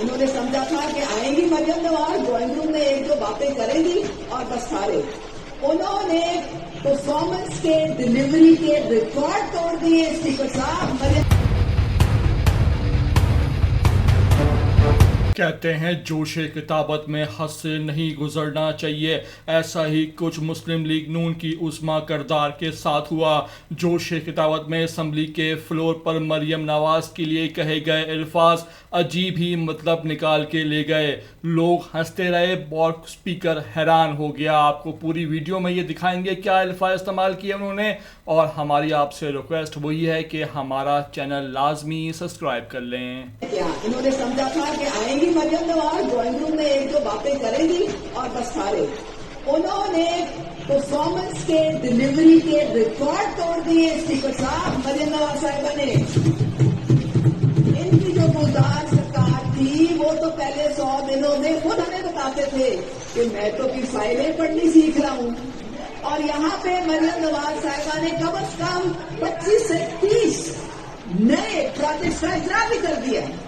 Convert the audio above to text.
इन्होंने समझा था कि आएंगी मरियम नवाज, ड्राइंग रूम में एक दो बातें करेंगी और बस सारे। उन्होंने परफॉर्मेंस के, डिलीवरी के रिकॉर्ड तोड़ दिए स्पीकर साहब। मरियम कहते हैं जोशे किताबत में हद से नहीं गुजरना चाहिए। ऐसा ही कुछ मुस्लिम लीग नून की उस्मा करदार के साथ हुआ। जोशे किताबत में असम्बली के फ्लोर पर मरियम नवाज के लिए कहे गए अल्फाज अजीब ही मतलब निकाल के ले गए। लोग हंसते रहे और स्पीकर हैरान हो गया। आपको पूरी वीडियो में ये दिखाएंगे क्या अल्फाज इस्तेमाल किए उन्होंने, और हमारी आपसे रिक्वेस्ट वही है कि हमारा चैनल लाजमी सब्सक्राइब कर लें। इन्होंने समझा था कि आएंगी मरियम नवाज, ड्राइंग रूम में एक दो बातें करेंगी और बस सारे। उन्होंने परफॉर्मेंस के, डिलीवरी के रिकॉर्ड तोड़ दिए स्पीकर साहब। मरियम नवाज साहिबा ने, इनकी जो गुलजार सरकार थी वो तो पहले 100 दिनों में खुद हमें बताते थे कि मैं तो फिर फाइलें पढ़नी सीख रहा हूं, और यहाँ पे मरियम नवाज साहिबा ने कम से कम 25 से 30 नए प्रोजेक्ट्स का इजरा भी कर दिया।